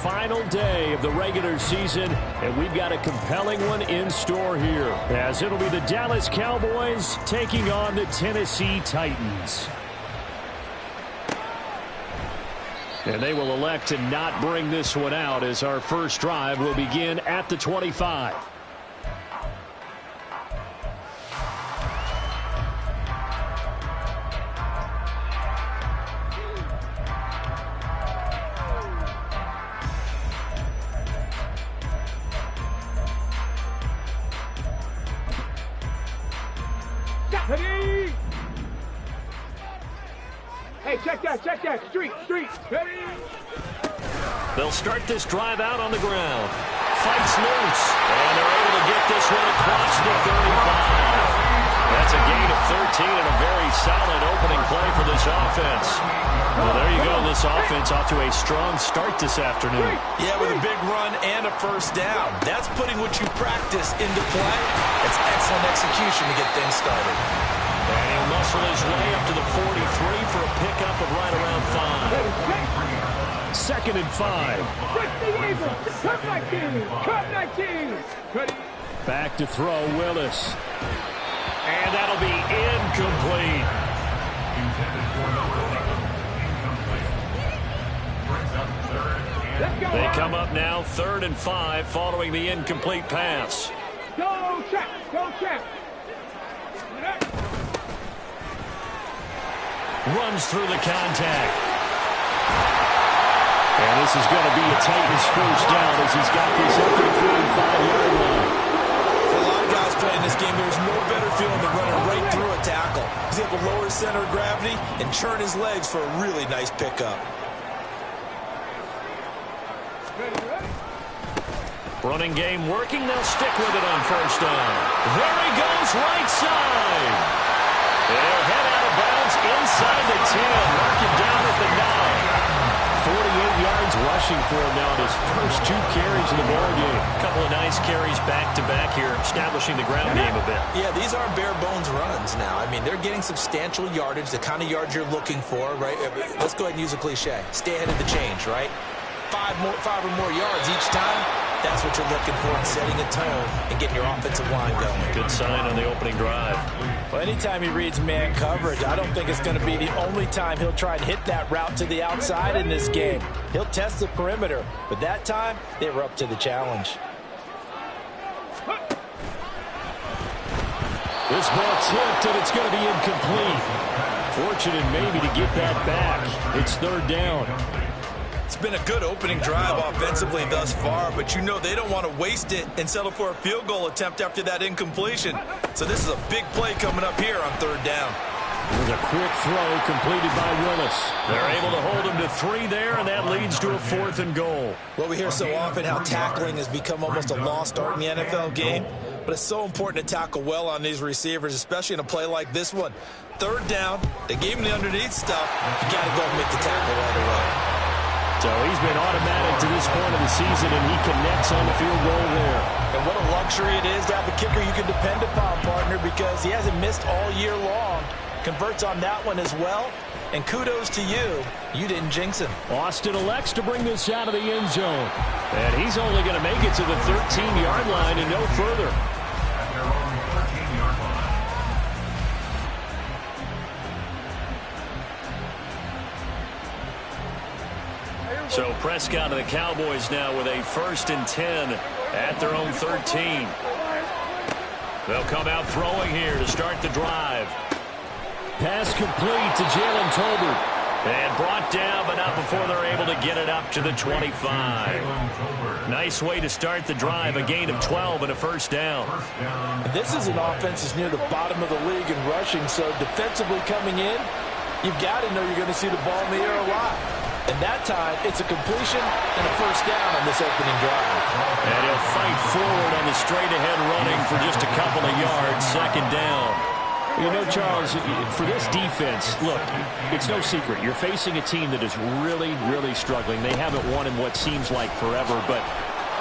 final day of the regular season, and we've got a compelling one in store here, as it'll be the Dallas Cowboys taking on the Tennessee Titans. And they will elect to not bring this one out, as our first drive will begin at the 25. Hey, check that. Street. Ready? They'll start this drive out on the ground. Fights loose, and they're able to get this one across the 35. That's a gain of 13 and a very solid opening play for this offense. Well, there you go. This offense off to a strong start this afternoon. Yeah, with a big run and a first down. That's putting what you practice into play. It's excellent execution to get things started. And he'll muscle his way up to the 43 for a pickup of right around 5. 2nd and 5. Cut 19. Back to throw, Willis. And that'll be incomplete. They come up now 3rd and 5 following the incomplete pass. Go check. Runs through the contact. And this is going to be a Titans first down as he's got this up to the 45-yard line. For a lot of guys playing this game, there's no better feeling than running right through a tackle. He's able to lower his center of gravity and churn his legs for a really nice pickup. Running game working. They'll stick with it on first down. There he goes, right side. They'll head out of bounds inside the 10. Mark him down at the 9. 48 yards rushing for him now in his first 2 carries in the ball game. A couple of nice carries back-to-back here, establishing the ground game a bit. Yeah, these aren't bare-bones runs now. I mean, they're getting substantial yardage, the kind of yards you're looking for, right? Let's go ahead and use a cliche. Stay ahead of the change, right? 5 or more yards each time. That's what you're looking for in setting a tone and getting your offensive line going. Good sign on the opening drive. Well, anytime he reads man coverage, I don't think it's going to be the only time he'll try and hit that route to the outside in this game. He'll test the perimeter, but that time they were up to the challenge. This ball tipped, and it's going to be incomplete. Fortunate maybe to get that back. It's 3rd down. It's been a good opening drive offensively thus far, but you know they don't want to waste it and settle for a field goal attempt after that incompletion. So this is a big play coming up here on 3rd down. There's a quick throw completed by Willis. They're able to hold him to 3 there, and that leads to a 4th and goal. Well, we hear so often how tackling has become almost a lost art in the NFL game, but it's so important to tackle well on these receivers, especially in a play like this one. 3rd down, they gave him the underneath stuff. You got to go and make the tackle right away. So he's been automatic to this point of the season, and he connects on the field goal there. And what a luxury it is to have a kicker you can depend upon, partner, because he hasn't missed all year long. Converts on that one as well. And kudos to you. You didn't jinx him. Austin elects to bring this out of the end zone. And he's only going to make it to the 13-yard line and no further. So Prescott and the Cowboys now with a 1st and 10 at their own 13. They'll come out throwing here to start the drive. Pass complete to Jalen Tolbert. And brought down, but not before they're able to get it up to the 25. Nice way to start the drive, a gain of 12 and a first down. This is an offense that's near the bottom of the league in rushing, so defensively coming in, you've got to know you're going to see the ball in the air a lot. And that time, it's a completion and a first down on this opening drive. And he'll fight forward on the straight-ahead running for just a couple of yards, 2nd down. You know, Charles, for this defense, look, it's no secret. You're facing a team that is really, really struggling. They haven't won in what seems like forever, but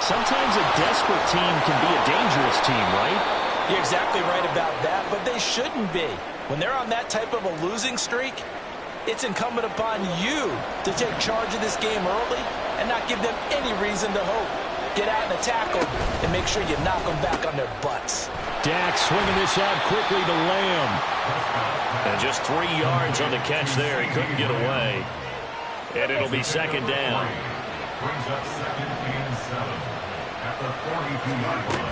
sometimes a desperate team can be a dangerous team, right? You're exactly right about that, but they shouldn't be. When they're on that type of a losing streak, it's incumbent upon you to take charge of this game early and not give them any reason to hope. Get out and attack them, and make sure you knock them back on their butts. Dak swinging this out quickly to Lamb. And just 3 yards on the catch there. He couldn't get away. And it'll be second down. Brings up 2nd and 7 at the 42-yard line.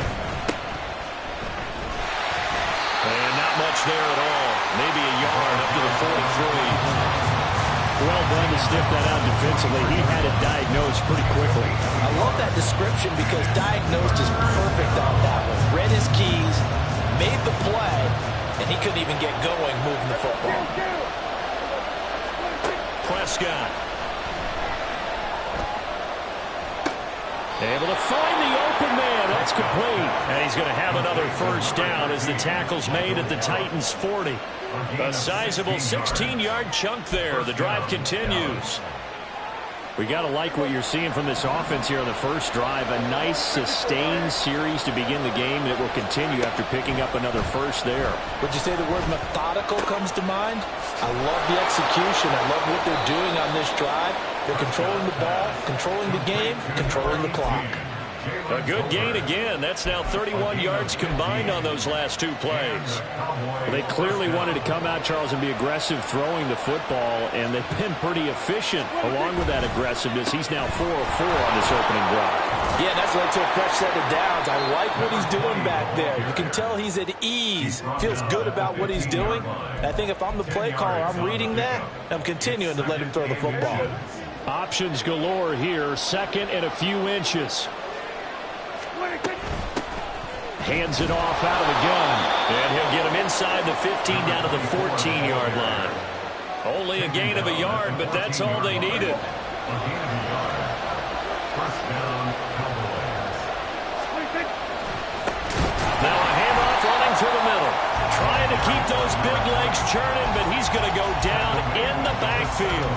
And not much there at all. Maybe a yard up to the 43. Well done to sniff that out defensively. He had it diagnosed pretty quickly. I love that description because diagnosed is perfect on that one. Read his keys, made the play, and he couldn't even get going moving the football. Prescott. Able to find the open man. That's complete. And he's going to have another first down as the tackle's made at the Titans' 40. A sizable 16-yard chunk there. The drive continues. We got to like what you're seeing from this offense here on the first drive. A nice, sustained series to begin the game, and it will continue after picking up another first there. Would you say the word methodical comes to mind? I love the execution. I love what they're doing on this drive. They're controlling the ball, controlling the game, controlling the clock. A good gain again. That's now 31 yards combined on those last 2 plays. They clearly wanted to come out, Charles, and be aggressive throwing the football, and they've been pretty efficient along with that aggressiveness. He's now 4 of 4 on this opening drive. Yeah, that's led to a fresh set of downs. I like what he's doing back there. You can tell he's at ease, feels good about what he's doing. I think if I'm the play caller, I'm reading that, I'm continuing to let him throw the football. Options galore here, 2nd and a few inches. Hands it off out of the gun. And he'll get him inside the 15 down to the 14-yard line. Only a gain of a yard, but that's all they needed. Now a handoff running through the middle. Trying to keep those big legs churning, but he's going to go down in the backfield.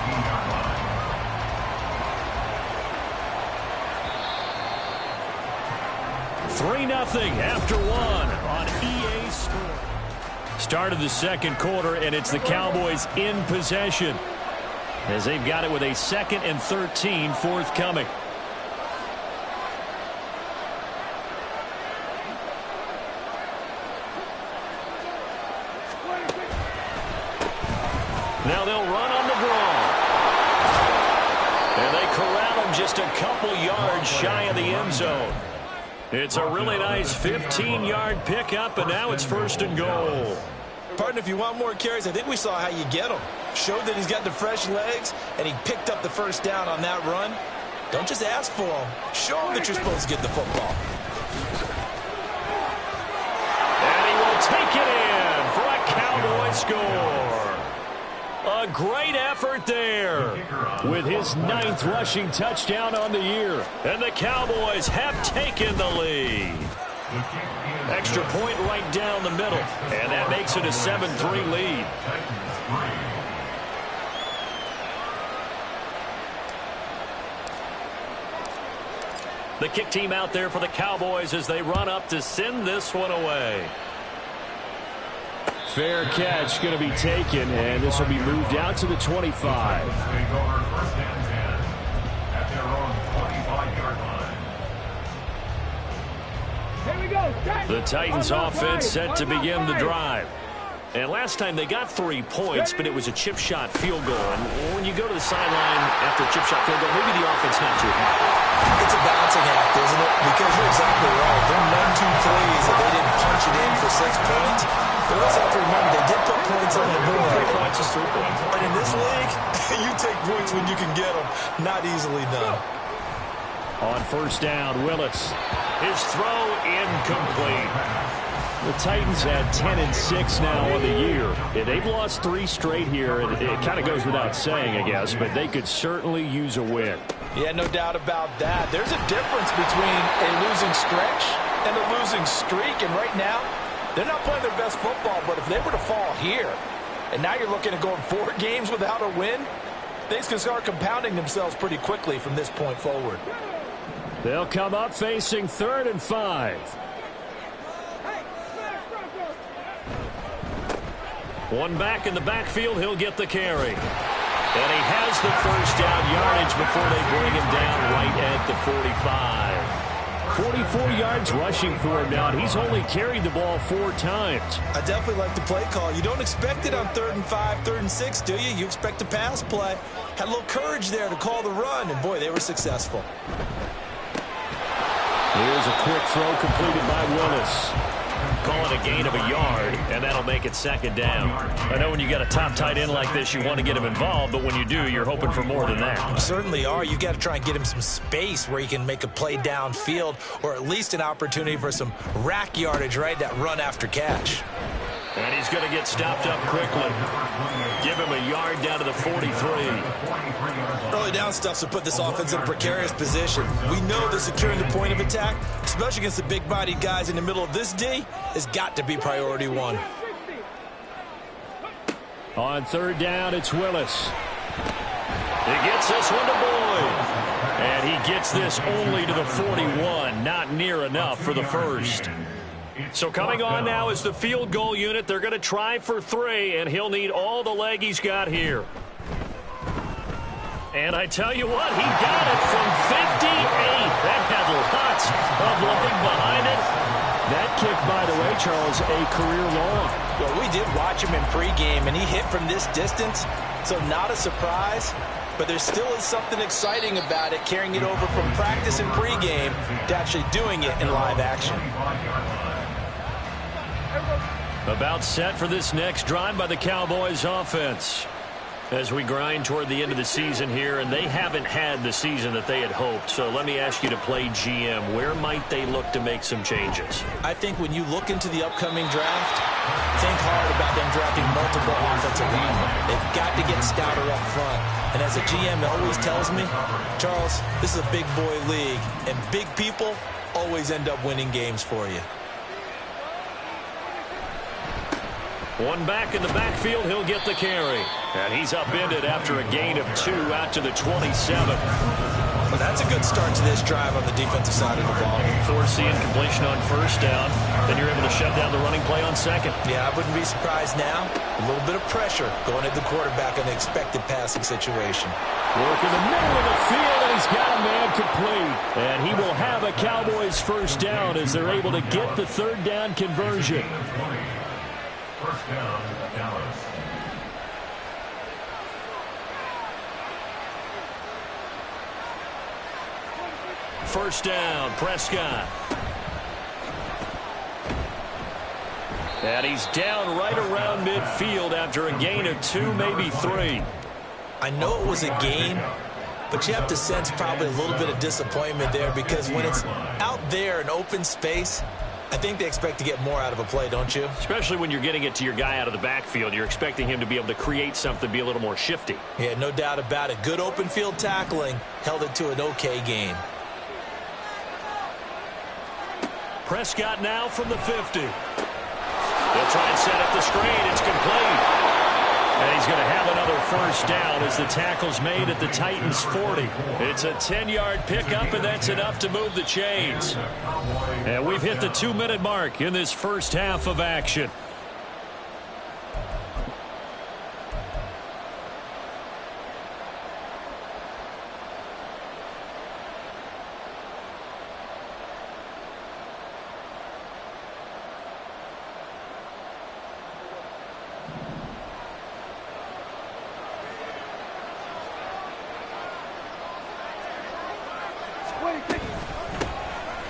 3-0 after 1 on EA Sports. Start of the second quarter, and it's the Cowboys in possession as they've got it with a 2nd and 13 forthcoming. Now they'll run on the draw. And they corral him just a couple yards shy of the end zone. It's a really nice 15-yard pickup, and now it's 1st and goal. Partner, if you want more carries, I think we saw how you get him. Showed that he's got the fresh legs, and he picked up the first down on that run. Don't just ask for him. Show him that you're supposed to get the football. And he will take it in for a Cowboy score. A great effort there with his 9th rushing touchdown on the year. And the Cowboys have taken the lead. Extra point right down the middle. And that makes it a 7-3 lead. The kick team out there for the Cowboys as they run up to send this one away. Fair catch going to be taken, and this will be moved out to the 25. The Titans offense set to begin the drive. And last time they got 3 points, but it was a chip shot field goal. And when you go to the sideline after a chip shot field goal, maybe the offense not too happy. It's a balancing act, isn't it? Because you're exactly right. There are none too plays that they didn't punch it in for 6 points. But also have to remember, they did put points on the board. 3 points is 3 points. But in this league, you take points when you can get them. Not easily done. On first down, Willis. His throw incomplete. The Titans had 10-6 now on the year. Yeah, they've lost 3 straight here, and it kind of goes without saying, I guess, but they could certainly use a win. Yeah, no doubt about that. There's a difference between a losing stretch and a losing streak, and right now, they're not playing their best football, but if they were to fall here, and now you're looking at going 4 games without a win, things can start compounding themselves pretty quickly from this point forward. They'll come up facing 3rd and 5. One back in the backfield, he'll get the carry. And he has the first down yardage before they bring him down right at the 45. 44 yards rushing for him now, and he's only carried the ball 4 times. I definitely like the play call. You don't expect it on 3rd and 5, 3rd and 6, do you? You expect a pass play. Had a little courage there to call the run, and boy, they were successful. Here's a quick throw completed by Willis. Call it a gain of a yard, and that'll make it 2nd down. I know when you got a top tight end like this, you want to get him involved, but when you do, you're hoping for more than that. You certainly are. You got to try and get him some space where he can make a play downfield, or at least an opportunity for some rack yardage, right? That run after catch. And he's going to get stopped up quickly. Give him a yard down to the 43. Early down stuff's to put this offense in a precarious position. We know that securing the point of attack, especially against the big-bodied guys in the middle of this D, has got to be priority 1. On 3rd down, it's Willis. He gets this one to Boyd. And he gets this only to the 41. Not near enough for the first. So coming on now is the field goal unit. They're going to try for 3, and he'll need all the leg he's got here. And I tell you what, he got it from 58. That had lots of leg behind it. That kick, by the way, Charles, a career long. Well, we did watch him in pregame, and he hit from this distance, so not a surprise. But there still is something exciting about it, carrying it over from practice and pregame to actually doing it in live action. About set for this next drive by the Cowboys offense. As we grind toward the end of the season here, and they haven't had the season that they had hoped. So let me ask you to play GM. Where might they look to make some changes? I think when you look into the upcoming draft, think hard about them drafting multiple offensive linemen. They've got to get stouter up front. And as a GM always tells me, Charles, this is a big boy league, and big people always end up winning games for you. One back in the backfield, he'll get the carry. And he's upended after a gain of 2 out to the 27. Well, that's a good start to this drive on the defensive side of the ball. Forcing completion on 1st down. Then you're able to shut down the running play on 2nd. Yeah, I wouldn't be surprised now. A little bit of pressure going at the quarterback in the expected passing situation. Work in the middle of the field, and he's got a man complete. And he will have a Cowboys 1st down as they're able to get the 3rd down conversion. 1st down, Dallas. First down, Prescott. And he's down right around midfield after a gain of 2, maybe 3. I know it was a gain, but you have to sense probably a little bit of disappointment there, because when it's out there in open space, I think they expect to get more out of a play, don't you? Especially when you're getting it to your guy out of the backfield. You're expecting him to be able to create something, be a little more shifty. Yeah, no doubt about it. Good open field tackling held it to an okay gain. Prescott now from the 50. They'll try and set up the screen. It's complete. And he's going to have another 1st down as the tackle's made at the Titans' 40. It's a 10-yard pickup, and that's enough to move the chains. And we've hit the 2-minute mark in this first half of action.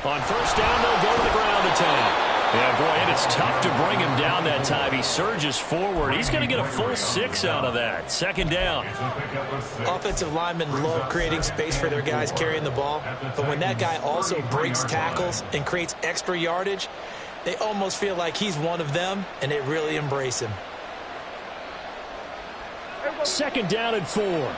On 1st down, they'll go to the ground attack. Yeah, boy, and it's tough to bring him down that time. He surges forward. He's going to get a full 6 out of that. 2nd down. Offensive linemen love creating space for their guys carrying the ball, but when that guy also breaks tackles and creates extra yardage, they almost feel like he's one of them, and they really embrace him. 2nd down and 4.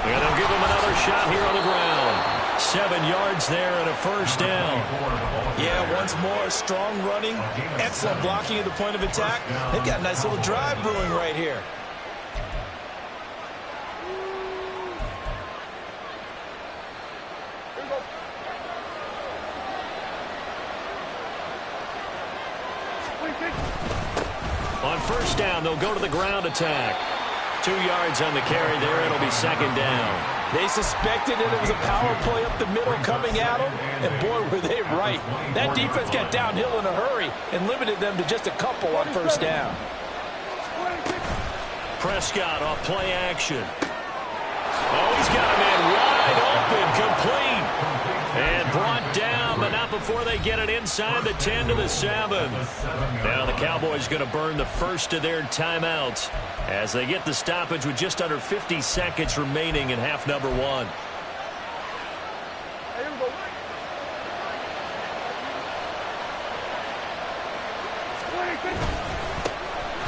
And they'll give him another shot here on the ground. 7 yards there and a 1st down. Yeah, once more, strong running, excellent blocking at the point of attack. They've got a nice little drive brewing right here. On first down, they'll go to the ground attack. 2 yards on the carry there. It'll be second down. They suspected that it was a power play up the middle coming at them, and boy, were they right. That defense got downhill in a hurry and limited them to just a couple on first down. Prescott off play action. Oh, he's got a man wide open, complete. And brought down, but not before they get it inside the 10 to the 7. Now the Cowboys going to burn the first of their timeouts as they get the stoppage with just under 50 seconds remaining in half number 1.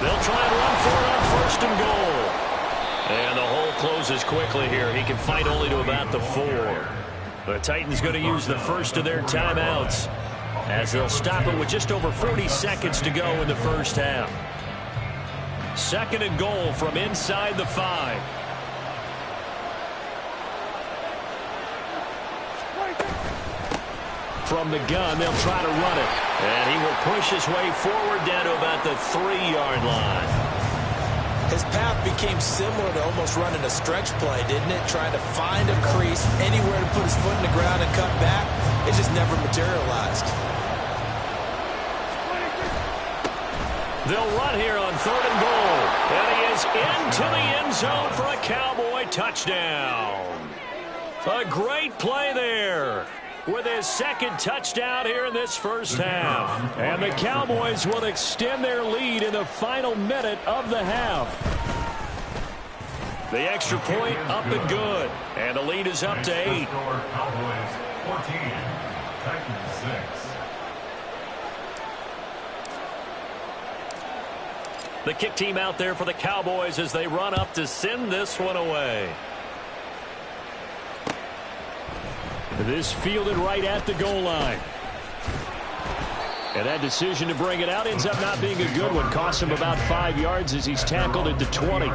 They'll try and run for it on first and goal. And the hole closes quickly here. He can fight only to about the 4. The Titans going to use the first of their timeouts as they'll stop it with just over 40 seconds to go in the first half. Second and goal from inside the 5. From the gun, they'll try to run it. And he will push his way forward down to about the 3-yard line. His path became similar to almost running a stretch play, didn't it? Trying to find a crease, anywhere to put his foot in the ground and cut back. It just never materialized. They'll run here on third and goal. And he is into the end zone for a Cowboy touchdown. A great play there with his second touchdown here in this first half. And the Cowboys will extend their lead in the final minute of the half. The extra point up and good. And the lead is up to 8. Cowboys 14, Titans 6. The kick team out there for the Cowboys as they run up to send this one away. This fielded right at the goal line. And that decision to bring it out ends up not being a good one. Costs him about 5 yards as he's tackled into 20.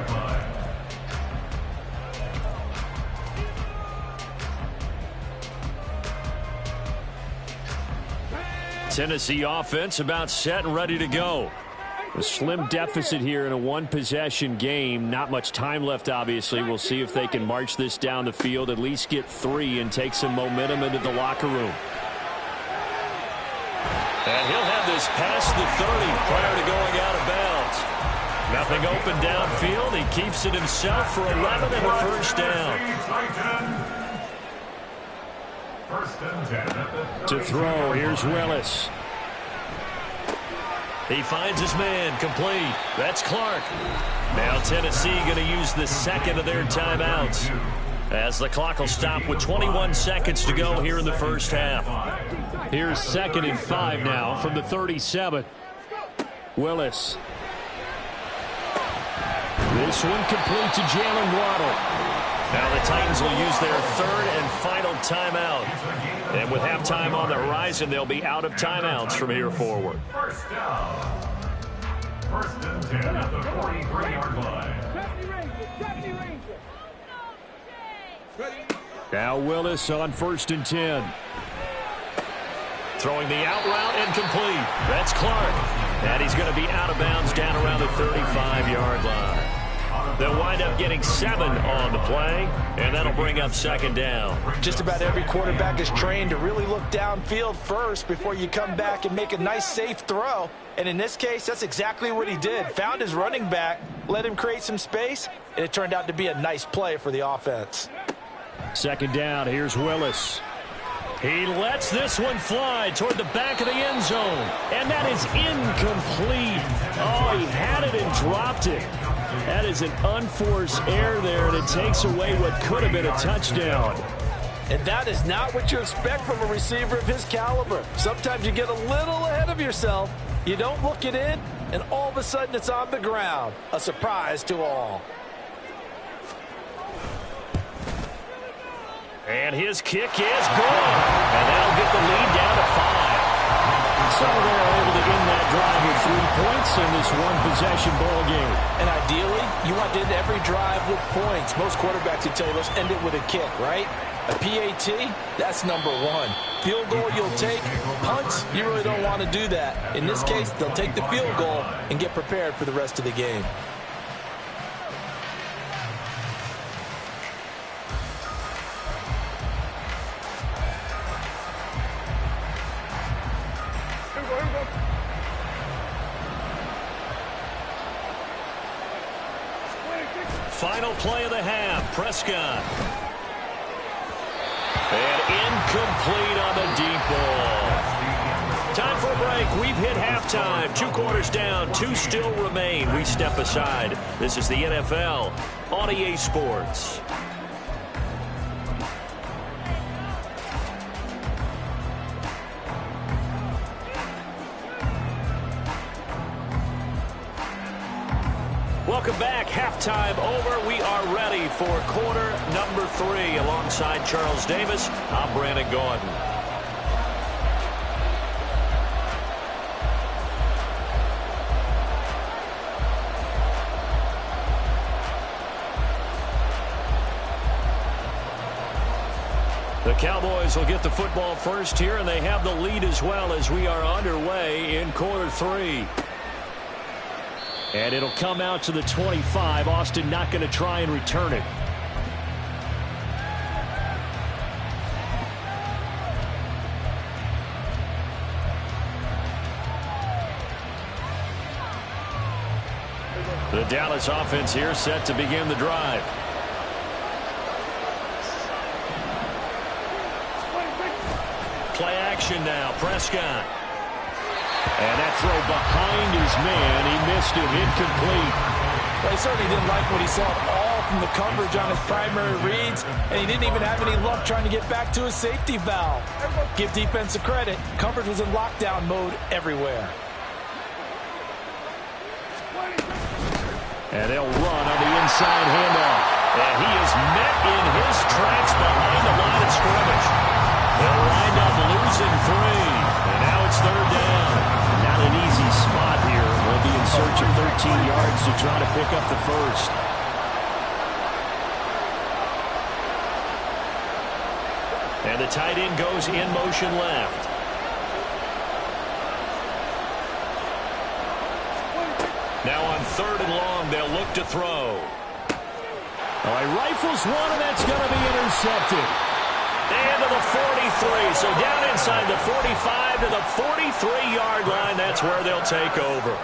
Tennessee offense about set and ready to go. A slim deficit here in a one-possession game. Not much time left, obviously. We'll see if they can march this down the field, at least get 3, and take some momentum into the locker room. And he'll have this past the 30 prior to going out of bounds. Nothing open downfield. He keeps it himself for 11 and a first down. First and 10. To throw, here's Willis. He finds his man, complete. That's Clark. Now Tennessee going to use the second of their timeouts as the clock will stop with 21 seconds to go here in the first half. Here's 2nd and 5 now from the 37. Willis. This one complete to Jalen Waddle. Now the Titans will use their 3rd and final timeout. And with halftime on the horizon, they'll be out of timeouts from here forward. First down. First and 10 at the 43-yard line. Now Willis on 1st and 10. Throwing the out route and complete. That's Clark. And he's going to be out of bounds down around the 35-yard line. They'll wind up getting 7 on the play, and that'll bring up 2nd down. Just about every quarterback is trained to really look downfield first before you come back and make a nice, safe throw. And in this case, that's exactly what he did. Found his running back, let him create some space, and it turned out to be a nice play for the offense. 2nd down, here's Willis. He lets this one fly toward the back of the end zone, and that is incomplete. Oh, he had it and dropped it. That is an unforced error there, and it takes away what could have been a touchdown. And that is not what you expect from a receiver of his caliber. Sometimes you get a little ahead of yourself. You don't look it in, and all of a sudden it's on the ground. A surprise to all. And his kick is good. And that'll get the lead down to 5. So they're able to end that drive with 3 points in this one-possession ball game. And ideally, you want to end every drive with points. Most quarterbacks would tell you, let's end it with a kick, right? A PAT, that's number one. Field goal you'll take. Punts, you really don't want to do that. In this case, they'll take the field goal and get prepared for the rest of the game. Final play of the half, Prescott. And incomplete on the deep ball. Time for a break. We've hit halftime. 2 quarters down, 2 still remain. We step aside. This is the NFL on EA Sports. Welcome back. Halftime over. We are ready for quarter number 3. Alongside Charles Davis, I'm Brandon Gordon. The Cowboys will get the football first here, and they have the lead as well as we are underway in quarter 3. And it'll come out to the 25. Austin not going to try and return it. The Dallas offense here set to begin the drive. Play action now. Prescott. And that throw behind his man. He missed him. Incomplete. Well, he certainly didn't like what he saw at all from the coverage on his primary reads, and he didn't even have any luck trying to get back to his safety valve. Give defense a credit. Coverage was in lockdown mode everywhere. And they'll run on the inside handoff. And he is met in his tracks behind the line of scrimmage. They'll wind up losing 3. And now it's 3rd down. Not an easy spot here. We'll be in search of 13 yards to try to pick up the first. And the tight end goes in motion left. Now on 3rd and long, they'll look to throw. All right, rifles one, and that's going to be intercepted. And to the 43. So down inside the 45 to the 43-yard line. That's where they'll take over.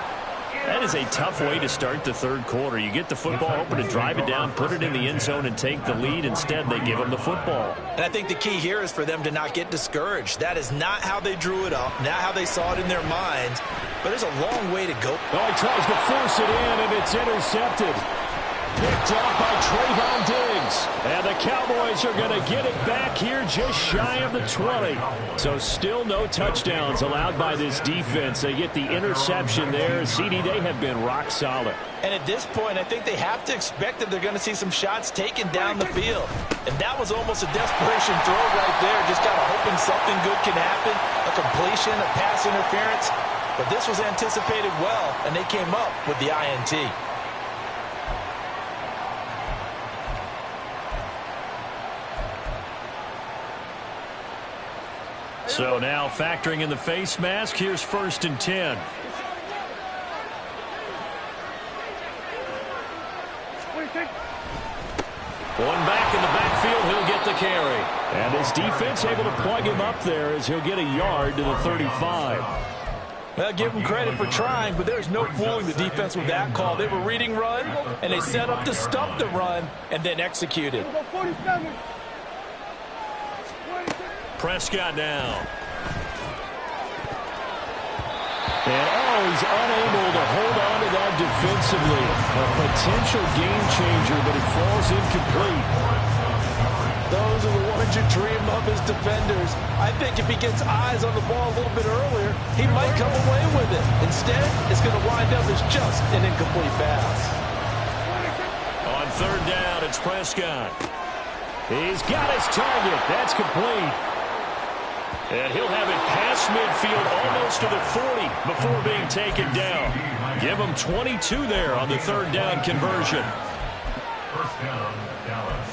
That is a tough way to start the 3rd quarter. You get the football, hoping to drive it down, put it in the end zone, and take the lead. Instead, they give them the football. And I think the key here is for them to not get discouraged. That is not how they drew it up, not how they saw it in their minds. But there's a long way to go. Oh, he tries to force it in, and it's intercepted. Picked up by Trayvon Diggs. And the Cowboys are going to get it back here just shy of the 20. So still no touchdowns allowed by this defense. They get the interception there. CD, they have been rock solid. And at this point, I think they have to expect that they're going to see some shots taken down the field. And that was almost a desperation throw right there. Just kind of hoping something good can happen. A completion, a pass interference. But this was anticipated well, and they came up with the INT. So now factoring in the face mask, here's 1st and 10. One back in the backfield, he'll get the carry. And his defense able to plug him up there as he'll get a yard to the 35. Well, give them credit for trying, but there's no fooling the defense with that call. They were reading run, and they set up to stop the run and then executed. Prescott now. And he's unable to hold on to that defensively. A potential game changer, but it falls incomplete. Those are the ones you dream of as defenders. I think if he gets eyes on the ball a little bit earlier, he might come away with it. Instead, it's going to wind up as just an incomplete pass. On 3rd down, it's Prescott. He's got his target. That's complete. And he'll have it past midfield almost to the 40 before being taken down. Give him 22 there on the 3rd down conversion. First down, Dallas.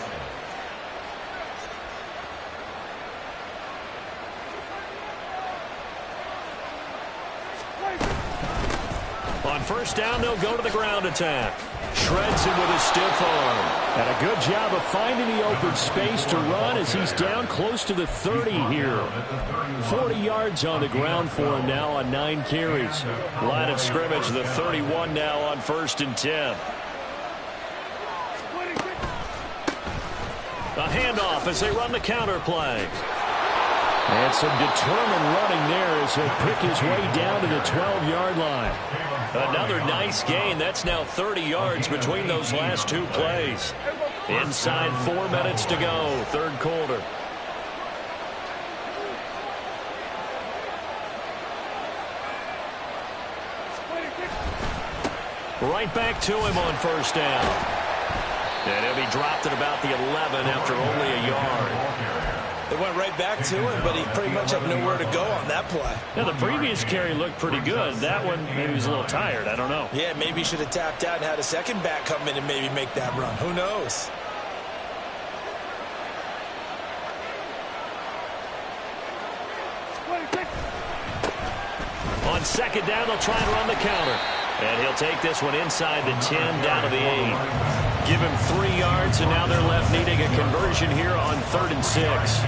On first down, they'll go to the ground attack. Shreds him with a stiff arm. And a good job of finding the open space to run as he's down close to the 30 here. 40 yards on the ground for him now on 9 carries. Line of scrimmage, the 31 now on 1st and 10. A handoff as they run the counter play. And some determined running there as he'll pick his way down to the 12-yard line. Another nice gain. That's now 30 yards between those last 2 plays. Inside 4 minutes to go, 3rd quarter. Right back to him on first down. And he'll be dropped at about the 11 after only a yard. They went right back to him, but he pretty much had nowhere to go on that play. Now, the previous carry looked pretty good. That one, maybe he was a little tired. I don't know. Yeah, maybe he should have tapped out and had a second back come in and maybe make that run. Who knows? On second down, they'll try and run the counter. And he'll take this one inside the 10, down to the 8. Give him 3 yards, and now they're left needing a conversion here on 3rd and 6.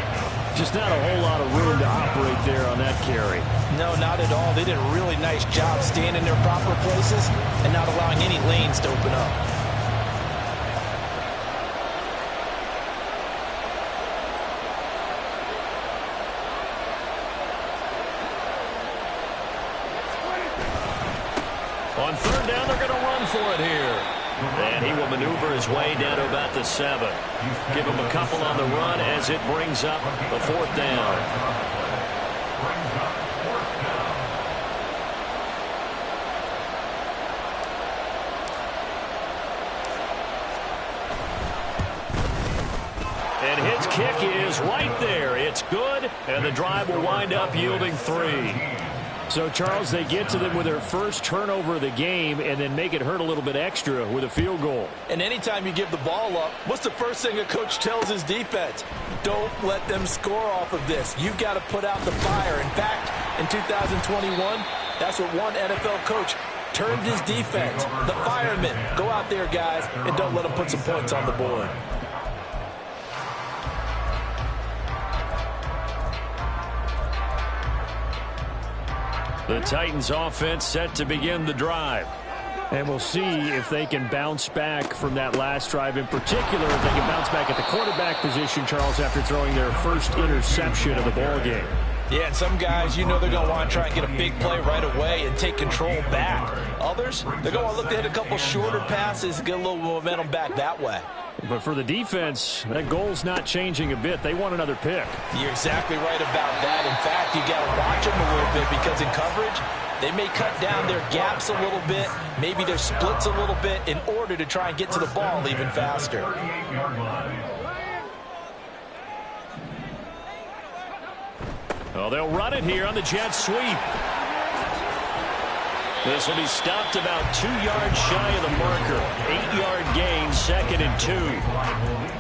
Just not a whole lot of room to operate there on that carry. No, not at all. They did a really nice job staying in their proper places and not allowing any lanes to open up. On 3rd down, they're going to run for it here. And he will maneuver his way down to about the 7. Give him a couple on the run as it brings up the 4th down. And his kick is right there. It's good, and the drive will wind up yielding 3. So, Charles, they get to them with their first turnover of the game and then make it hurt a little bit extra with a field goal. And anytime you give the ball up, what's the first thing a coach tells his defense? Don't let them score off of this. You've got to put out the fire. In fact, in 2021, that's what one NFL coach termed his defense. The firemen. Go out there, guys, and don't let them put some points on the board. The Titans offense set to begin the drive. And we'll see if they can bounce back from that last drive, in particular if they can bounce back at the quarterback position, Charles, after throwing their first interception of the ball game. Yeah, and some guys, you know they're going to want to try and get a big play right away and take control back. Others, they're going to look to hit a couple shorter passes and get a little momentum back that way. But for the defense, that goal's not changing a bit. They want another pick. You're exactly right about that. In fact, you got to watch them a little bit because in coverage, they may cut down their gaps a little bit, maybe their splits a little bit in order to try and get to the ball even faster. Well, they'll run it here on the jet sweep. This will be stopped about 2 yards shy of the marker. 8-yard gain, 2nd and 2.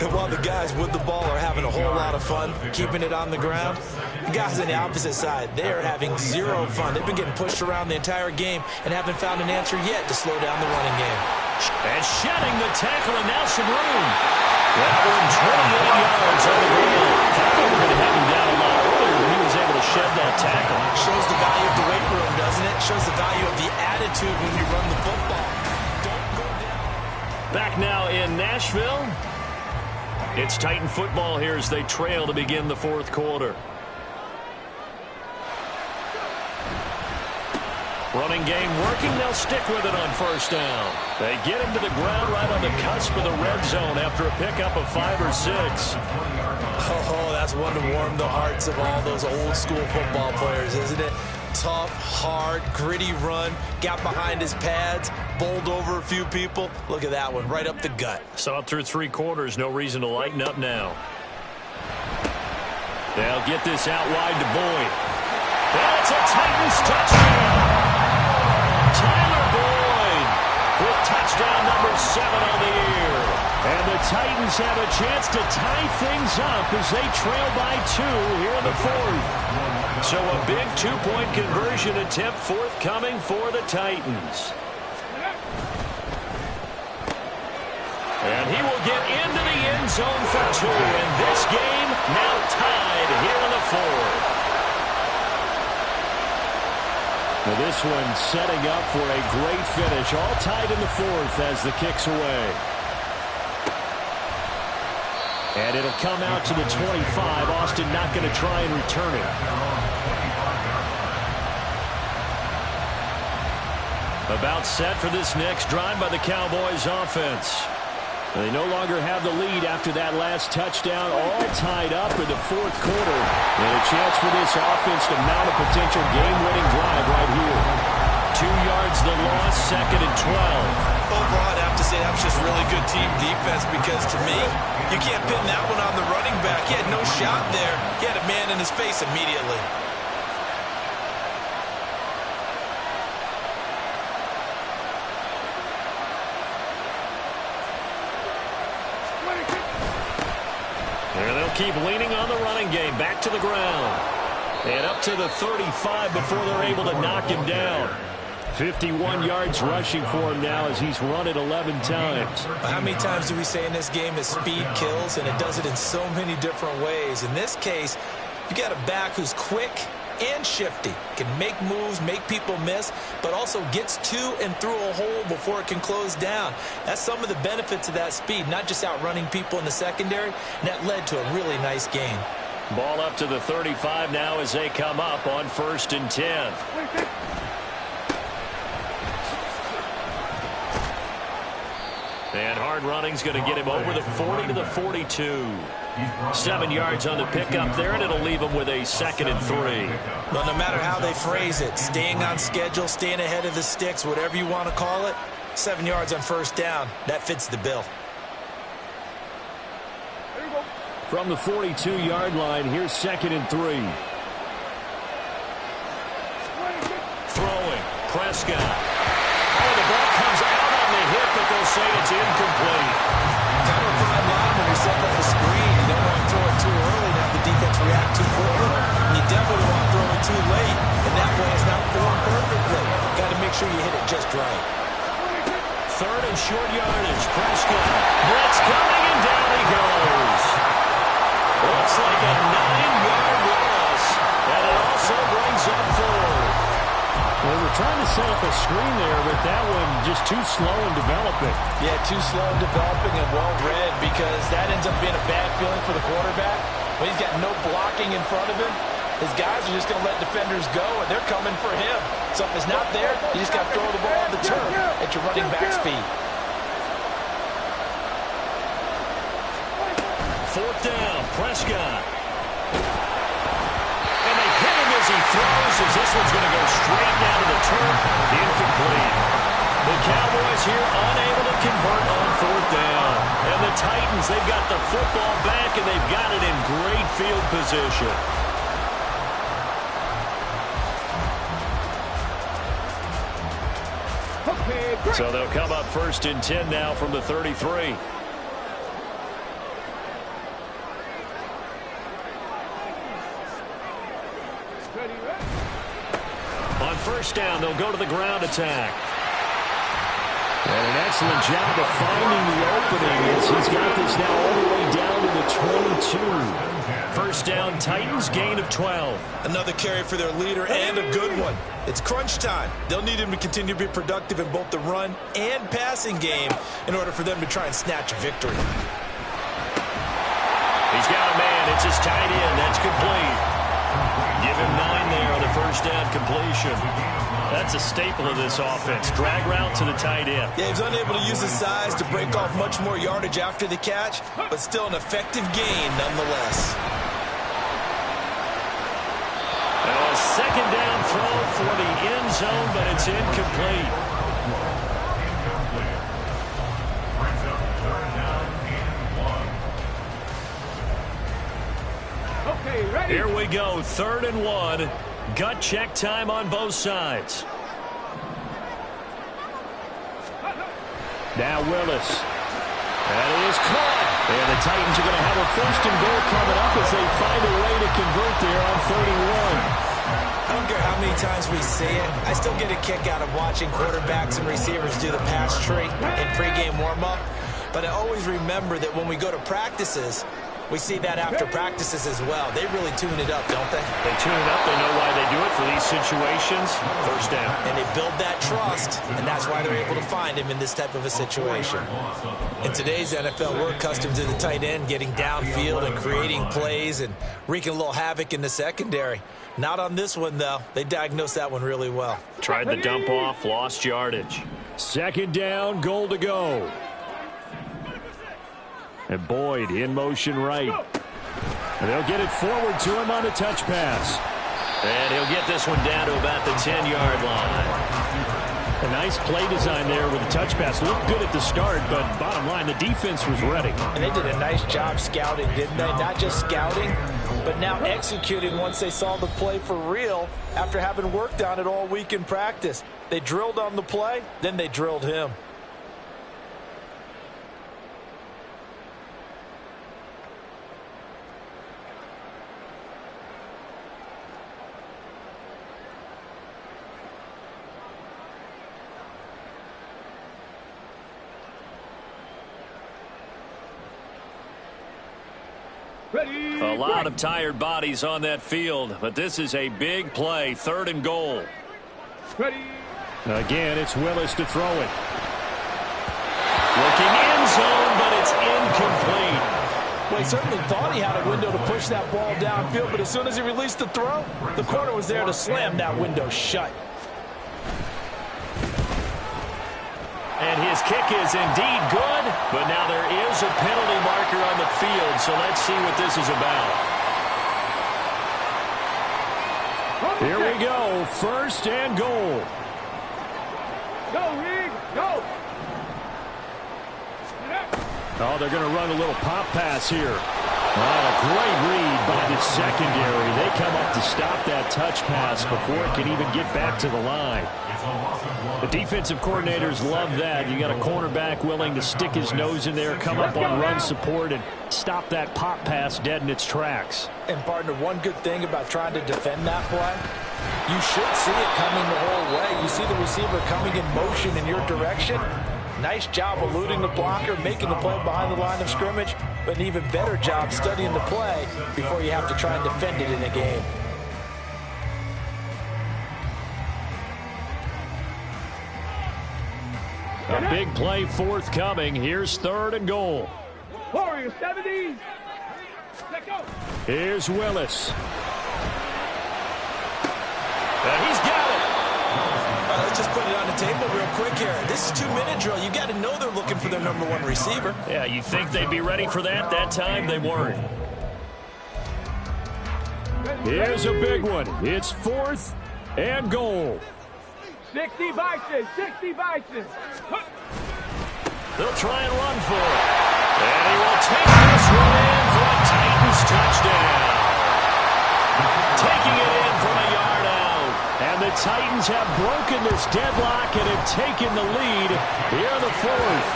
And while the guys with the ball are having a whole lot of fun keeping it on the ground, the guys on the opposite side, they are having zero fun. They've been getting pushed around the entire game and haven't found an answer yet to slow down the running game. And shedding the tackle, and now some room. That one 28 yards on the ground. I thought they were going to have him down a lot earlier, but he was able to shed that tackle. Shows the value of the weight room, doesn't it? Shows the value of the attitude when you run the football. Don't go down. Back now in Nashville. It's Titan football here as they trail to begin the 4th quarter. Running game working. They'll stick with it on first down. They get him to the ground right on the cusp of the red zone after a pickup of 5 or 6. Oh, that's one to warm the hearts of all those old school football players, isn't it? Tough, hard, gritty run. Got behind his pads, bowled over a few people. Look at that one, right up the gut. Saw it through 3 quarters. No reason to lighten up now. They'll get this out wide to Boyd. That's a Titans touchdown. Tyler Boyd with touchdown number 7 on the year. And Titans have a chance to tie things up as they trail by 2 here in the 4th. So a big two-point conversion attempt forthcoming for the Titans. And he will get into the end zone for 2. And this game now tied here in the 4th. Well, this one setting up for a great finish. All tied in the 4th as the kick's away. And it'll come out to the 25. Austin not going to try and return it. About set for this next drive by the Cowboys offense. They no longer have the lead after that last touchdown. All tied up in the 4th quarter. And a chance for this offense to mount a potential game-winning drive right here. 2 yards the loss, 2nd and 12. Overall, I'd have to say that was just really good team defense because, to me, you can't pin that one on the running back. He had no shot there. He had a man in his face immediately. And they'll keep leaning on the running game. Back to the ground. And up to the 35 before they're able to knock him down. 51 yards rushing for him now as he's run it 11 times. How many times do we say in this game that speed kills, and it does it in so many different ways? In this case, you got a back who's quick and shifty, can make moves, make people miss, but also gets to and through a hole before it can close down. That's some of the benefits of that speed, not just outrunning people in the secondary, and that led to a really nice game. Ball up to the 35 now as they come up on 1st and 10. And hard running's going to get him over the 40 to the 42. 7 yards on the pickup there, and it'll leave him with a 2nd and 3. Well, no matter how they phrase it, staying on schedule, staying ahead of the sticks, whatever you want to call it, 7 yards on 1st down, that fits the bill. From the 42-yard line, here's 2nd and 3. Throwing, Prescott. Oh, the ball comes out on the hit, but they'll say it's incomplete. Kind of a fine line when you're setting up the screen. You don't want to throw it too early and have the defense react too quickly. And you definitely don't want to throw it too late. And that way it's not formed perfectly. Got to make sure you hit it just right. 3rd and short yardage. Prescott. Blitz coming, and down he goes. Looks like a 9-yard loss. And it also brings up 4th. Well, we're trying to set up a screen there, but that one just too slow in developing. Yeah, too slow in developing and well read, because that ends up being a bad feeling for the quarterback. When he's got no blocking in front of him, his guys are just going to let defenders go, and they're coming for him. So if it's not there, you just got to throw the ball on the turf at your running back speed. 4th down, Prescott. And they hit him as he throws, as this one's going to go straight down to the turf. Incomplete. The Cowboys here unable to convert on 4th down. And the Titans, they've got the football back, and they've got it in great field position. So they'll come up 1st and 10 now from the 33. On 1st down, they'll go to the ground attack. And an excellent job of finding the opening as he's got this now all the way down to the 22. 1st down, Titans, gain of 12. Another carry for their leader, and a good one. It's crunch time. They'll need him to continue to be productive in both the run and passing game in order for them to try and snatch a victory. He's got a man. It's his tight end. That's complete. Give him 9 there on the 1st down completion. That's a staple of this offense. Drag route to the tight end. Yeah, he's unable to use his size to break off much more yardage after the catch, but still an effective gain nonetheless. A 2nd down throw for the end zone, but it's incomplete. Here we go, 3rd and 1. Gut check time on both sides. Now Willis. That is caught. And the Titans are going to have a first and goal coming up as they find a way to convert there on 31. I don't care how many times we see it. I still get a kick out of watching quarterbacks and receivers do the pass tree in pregame warm-up. But I always remember that when we go to practices, we see that after practices as well. They really tune it up, don't they? They tune it up. They know why they do it for these situations. First down. And they build that trust, and that's why they're able to find him in this type of a situation. In today's NFL, we're accustomed to the tight end getting downfield and creating plays and wreaking a little havoc in the secondary. Not on this one, though. They diagnosed that one really well. Tried the dump off, lost yardage. Second down, goal to go. And Boyd in motion right. And they'll get it forward to him on a touch pass. And he'll get this one down to about the 10-yard line. A nice play design there with a touch pass. Looked good at the start, but bottom line, the defense was ready. And they did a nice job scouting, didn't they? Not just scouting, but now executing once they saw the play for real after having worked on it all week in practice. They drilled on the play, then they drilled him. A lot of tired bodies on that field, but this is a big play. Third and goal. Again, it's Willis to throw it. Looking end zone, but it's incomplete. Well, he certainly thought he had a window to push that ball downfield, but as soon as he released the throw, the corner was there to slam that window shut. And his kick is indeed good, but now there is a penalty marker on the field, so let's see what this is about. Here we go, first and goal. Go, Reed, go. Oh, they're going to run a little pop pass here. Oh, a great read by the secondary. They come up to stop that touch pass before it can even get back to the line. The defensive coordinators love that. You got a cornerback willing to stick his nose in there, come up on run support, and stop that pop pass dead in its tracks. And, partner, one good thing about trying to defend that play, you should see it coming the whole way. You see the receiver coming in motion in your direction. Nice job eluding the blocker, making the play behind the line of scrimmage, but an even better job studying the play before you have to try and defend it in a game. A big play forthcoming. Here's third and goal. Warriors 70. Let go. Here's Willis. And he's got it. Let's just put it on the table real quick here. This is 2-minute drill. You got to know they're looking for their number one receiver. Yeah, you think they'd be ready for that? That time they weren't. Here's a big one. It's fourth and goal. 60 Bison, 60 Bison. They'll try and run for it. And he will take this one in for a Titans touchdown. Taking it in from a yard out. And the Titans have broken this deadlock and have taken the lead here in the fourth.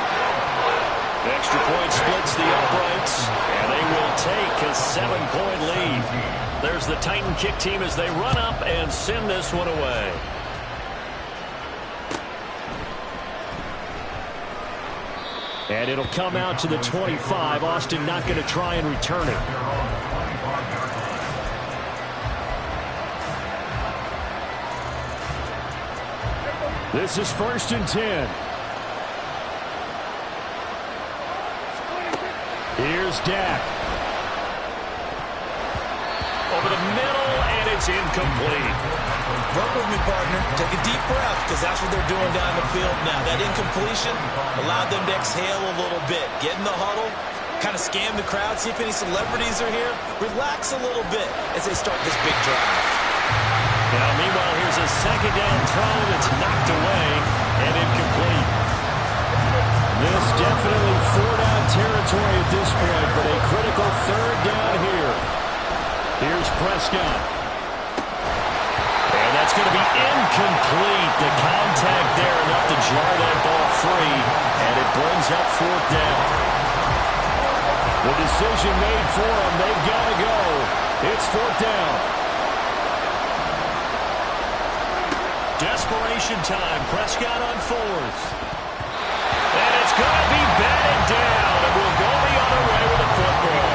Extra point splits the uprights, and they will take a 7-point lead. There's the Titan kick team as they run up and send this one away. And it'll come out to the 25. Austin not going to try and return it. This is first and 10. Here's Dak. Over the middle, and it's incomplete. Work with me, partner. Take a deep breath, because that's what they're doing down the field now. That incompletion allowed them to exhale a little bit. Get in the huddle, kind of scan the crowd, see if any celebrities are here. Relax a little bit as they start this big drive. Now, meanwhile, here's a second down throw that's knocked away and incomplete. This definitely four-down territory at this point, but a critical third down here. Here's Prescott. And that's going to be incomplete. The contact there enough to jar that ball free, and it brings up fourth down. The decision made for them. They've got to go. It's 4th down. Desperation time. Prescott on 4th. And it's going to be batted down. And we'll go the other way with the football.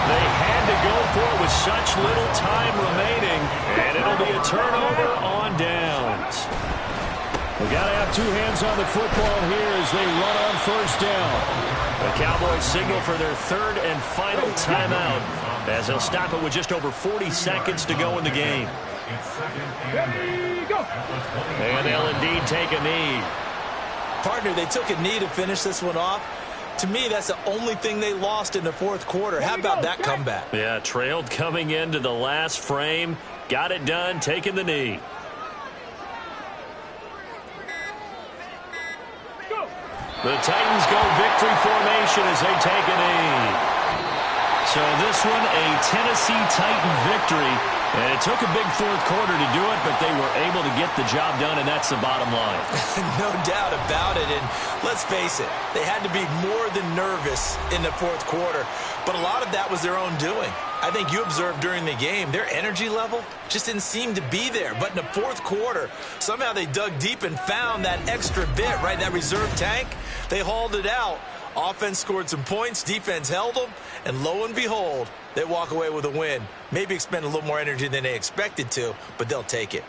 They had to go for it with such little time remaining. And it'll be a turnover on downs. We've got to have 2 hands on the football here as they run on 1st down. The Cowboys signal for their 3rd and final timeout as they'll stop it with just over 40 seconds to go in the game. Ready, go. And they'll indeed take a knee. Partner, they took a knee to finish this one off. To me, that's the only thing they lost in the 4th quarter. How about that comeback? Yeah, trailed coming into the last frame. Got it done, taking the knee. The Titans go victory formation as they take a knee. So this one, a Tennessee Titan victory. And it took a big 4th quarter to do it, but they were able to get the job done, and that's the bottom line. No doubt about it. And let's face it, they had to be more than nervous in the 4th quarter. But a lot of that was their own doing. I think you observed during the game, their energy level just didn't seem to be there. But in the 4th quarter, somehow they dug deep and found that extra bit, right, that reserve tank. They hauled it out. Offense scored some points. Defense held them. And lo and behold, they walk away with a win. Maybe expend a little more energy than they expected to, but they'll take it.